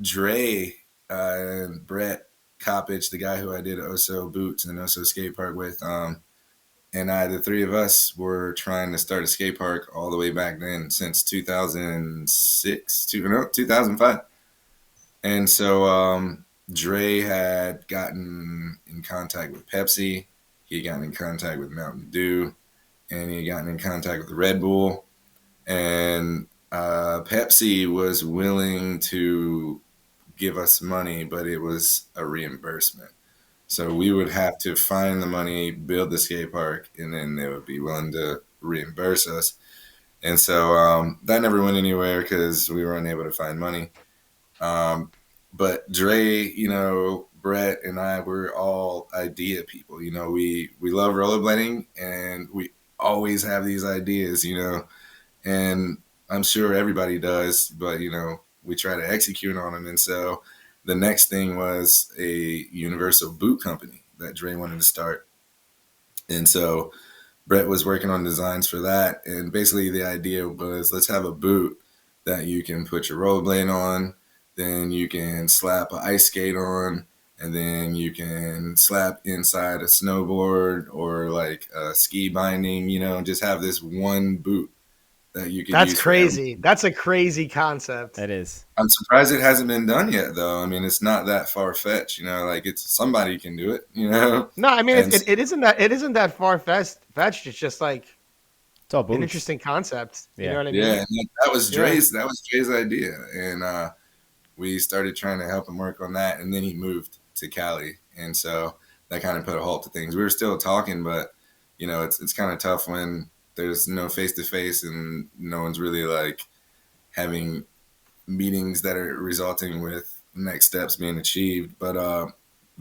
Dre and Brett Coppage, the guy who I did Oso Boots and Oso Skate Park with, and I, the three of us, were trying to start a skate park all the way back then since 2006, 2005. And so Dre had gotten in contact with Pepsi. He had gotten in contact with Mountain Dew, and he had gotten in contact with Red Bull. And Pepsi was willing to give us money, but it was a reimbursement. So we would have to find the money, build the skate park, and then they would be willing to reimburse us. And so that never went anywhere because we were unable to find money. Um, but Dre, Brett and I were all idea people. We love rollerblading and we always have these ideas, and I'm sure everybody does, but we try to execute on them. And so the next thing was a universal boot company that Dre wanted to start. And so Brett was working on designs for that. And basically the idea was, let's have a boot that you can put your rollerblade on, then you can slap an ice skate on, and then you can slap inside a snowboard or like a ski binding, just have this one boot that you could That's use for crazy. everything. That's a crazy concept. That is. I'm surprised it hasn't been done yet, though. I mean, it's not that far fetched, like it's somebody can do it. No, I mean And it isn't that far fetched. It's just like It's all an boots. interesting concept. You know Yeah. what I yeah, mean? and Yeah. That was Dre's idea, and we started trying to help him work on that, and then he moved to Cali, and so that kind of put a halt to things. We were still talking, but it's kind of tough when there's no face to face and no one's really like having meetings that are resulting with next steps being achieved. But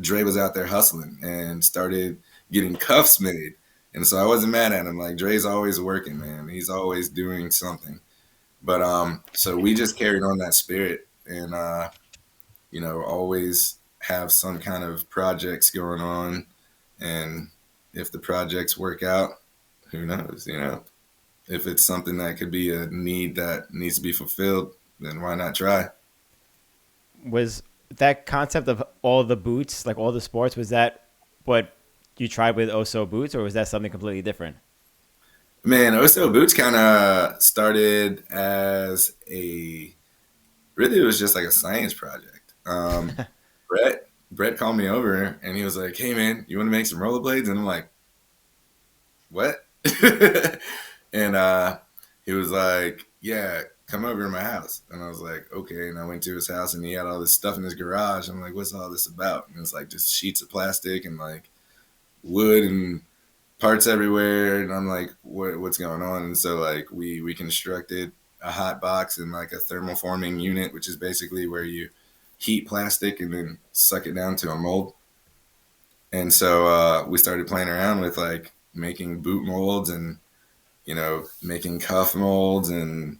Dre was out there hustling and started getting cuffs made. And so I wasn't mad at him. Like Dre's always working, man. He's always doing something. But so we just carried on that spirit and always have some kind of projects going on. And if the projects work out, who knows. If it's something that could be a need that needs to be fulfilled, then why not try? Was that concept of all the boots, like all the sports, was that what you tried with Oso boots, or was that something completely different? Man, Oso Boots kind of started as really it was just like a science project. Brett called me over and he was like, "Hey man, you want to make some rollerblades?" And I'm like, "What?" And he was like, "Yeah, come over to my house." And I was like, "Okay." And I went to his house and he had all this stuff in his garage. I'm like, "What's all this about?" And it's like just sheets of plastic and like wood and parts everywhere. And I'm like, what's going on? And so like we constructed a hot box and like a thermoforming unit, which is basically where you heat plastic and then suck it down to a mold. And so we started playing around with like making boot molds and making cuff molds and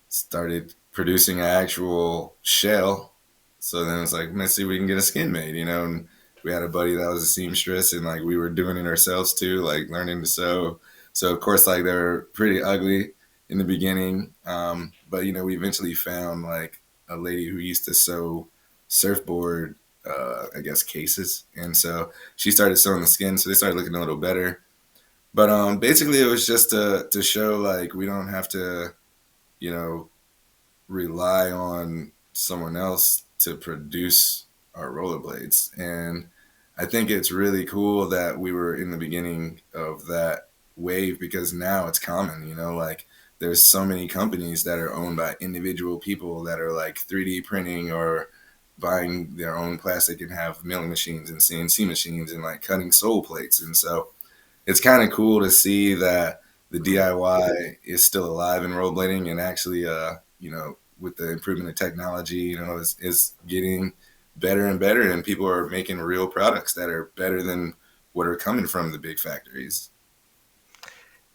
started producing an actual shell. So then it's like, let's see if we can get a skin made. And we had a buddy that was a seamstress and like we were doing it ourselves too, like learning to sew. So of course, like they were pretty ugly in the beginning. But we eventually found like a lady who used to sew surfboard, I guess cases. And so she started sewing the skin. So they started looking a little better. But basically it was just to show like we don't have to, you know, rely on someone else to produce our rollerblades. And I think it's really cool that we were in the beginning of that wave because now it's common, like there's so many companies that are owned by individual people that are like 3D printing or buying their own plastic and have milling machines and CNC machines and like cutting sole plates. And so it's kind of cool to see that the DIY is still alive in rollerblading and actually, with the improvement of technology, is getting better and better, and people are making real products that are better than what are coming from the big factories.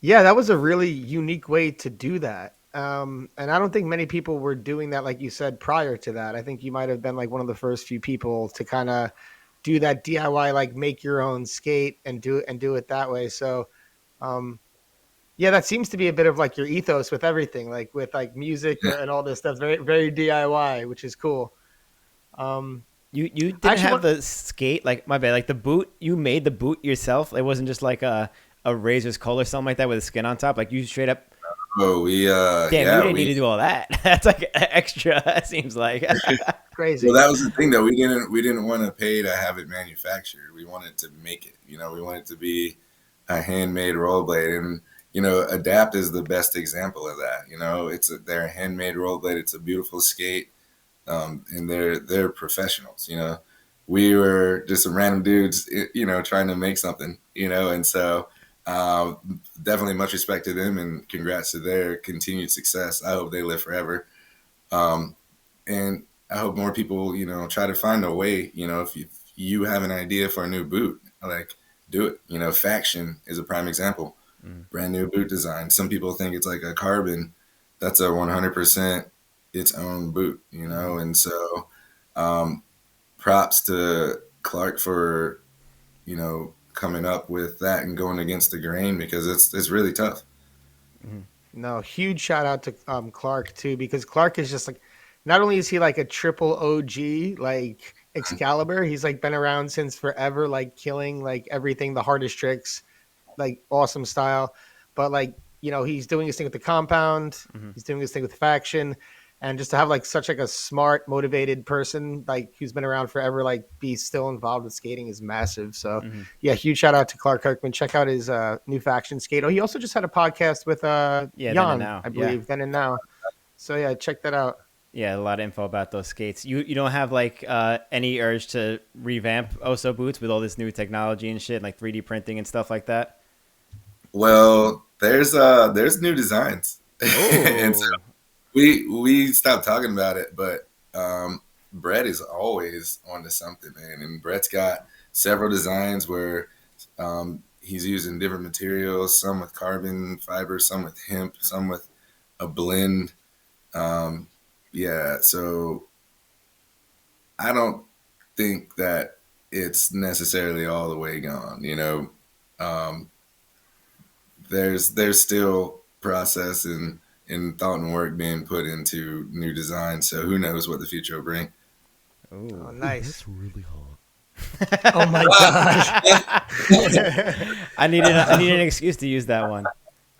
Yeah, that was a really unique way to do that. And I don't think many people were doing that, like you said, prior to that. I think you might have been like one of the first few people to kind of do that DIY, like make your own skate and do it that way. So, um, yeah, that seems to be a bit of like your ethos with everything, like with like music and all this stuff. Very, very DIY, which is cool. Um, You I didn't actually have want. the skate, like my bad, like the boot. You made the boot yourself. It wasn't just like a Razor's Cull or something like that with a skin on top. Like you straight up. Oh, Damn, you yeah, didn't need to do all that. That's like extra. It seems like. well, Crazy. that was the thing though. We didn't want to pay to have it manufactured. We wanted to make it. We wanted to be a handmade rollerblade, and Adapt is the best example of that. They're a handmade rollerblade. It's a beautiful skate, and they're professionals. We were just some random dudes, trying to make something. And so definitely much respect to them, and congrats to their continued success. I hope they live forever. Um, and I hope more people, try to find a way. If you have an idea for a new boot, like do it. Faction is a prime example. Mm, Brand new boot design. Some people think it's like a carbon. That's a 100% its own boot. mm, And so um, props to Clark for coming up with that and going against the grain, because it's really tough. mm, No, huge shout out to Clark too, because Clark is just like, not only is he like a triple OG like Excalibur, he's like been around since forever, like killing like everything, the hardest tricks, like awesome style. But like, he's doing his thing with the compound, mm, he's doing his thing with faction. And just to have like such like a smart, motivated person like who's been around forever, like be still involved with skating is massive. So mm. yeah, huge shout out to Clark Kirkman. Check out his new faction skate. Oh, he also just had a podcast with Yeah, then and Jan, now. I Yeah, believe, then and now. So yeah, check that out. yeah. A lot of info about those skates. You don't have like any urge to revamp Oso boots with all this new technology and shit, like 3D printing and stuff like that. Well, there's new designs, and so Oh. we stopped talking about it, but Brett is always onto something, man. And Brett's got several designs where he's using different materials, some with carbon fiber, some with hemp, some with a blend. Um, yeah, so I don't think that it's necessarily all the way gone. Um, there's still process and thought and work being put into new designs. So who knows what the future will bring. Oh, Oh. Ooh, nice. that's really hot. Oh my gosh. I needed an excuse to use that one.